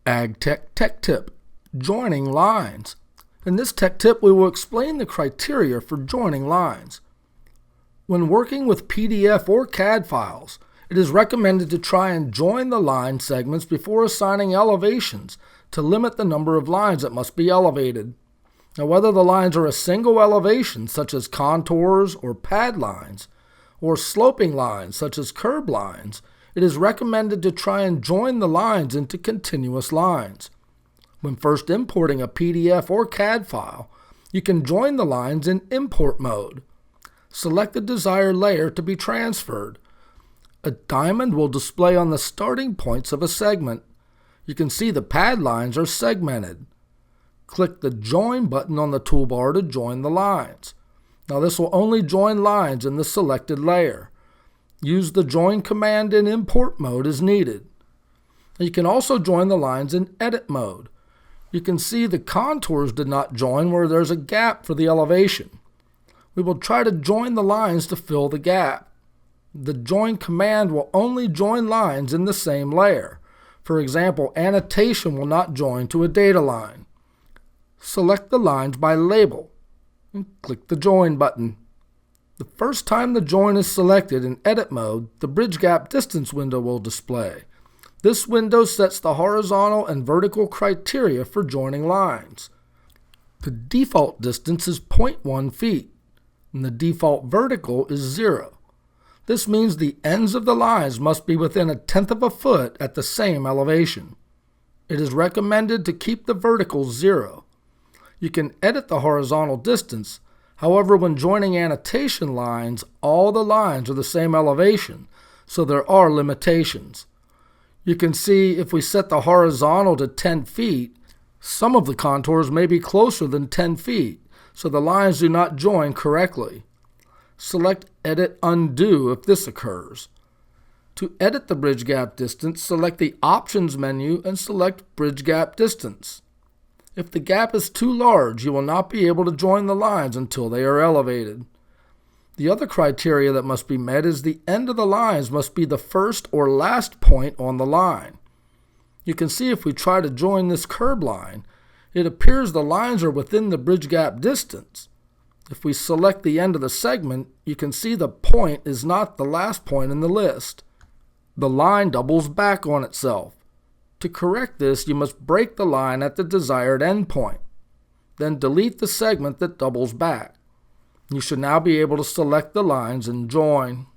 AgTech Tech Tip: Joining lines. In this tech tip, we will explain the criteria for joining lines. When working with PDF or CAD files, it is recommended to try and join the line segments before assigning elevations to limit the number of lines that must be elevated. Now, whether the lines are a single elevation, such as contours or pad lines, or sloping lines, such as curb lines, it is recommended to try and join the lines into continuous lines. When first importing a PDF or CAD file, you can join the lines in import mode. Select the desired layer to be transferred. A diamond will display on the starting points of a segment. You can see the pad lines are segmented. Click the Join button on the toolbar to join the lines. Now this will only join lines in the selected layer. Use the Join command in import mode as needed. You can also join the lines in edit mode. You can see the contours did not join where there's a gap for the elevation. We will try to join the lines to fill the gap. The Join command will only join lines in the same layer. For example, annotation will not join to a data line. Select the lines by label and click the Join button. The first time the join is selected in edit mode, the bridge gap distance window will display. This window sets the horizontal and vertical criteria for joining lines. The default distance is 0.1 feet, and the default vertical is 0. This means the ends of the lines must be within 1/10 of a foot at the same elevation. It is recommended to keep the vertical 0. You can edit the horizontal distance. However, when joining annotation lines, all the lines are the same elevation, so there are limitations. You can see if we set the horizontal to 10 feet, some of the contours may be closer than 10 feet, so the lines do not join correctly. Select Edit Undo if this occurs. To edit the bridge gap distance, select the Options menu and select Bridge Gap Distance. If the gap is too large, you will not be able to join the lines until they are elevated. The other criteria that must be met is the end of the lines must be the first or last point on the line. You can see if we try to join this curb line, it appears the lines are within the bridge gap distance. If we select the end of the segment, you can see the point is not the last point in the list. The line doubles back on itself. To correct this, you must break the line at the desired endpoint. Then delete the segment that doubles back. You should now be able to select the lines and join.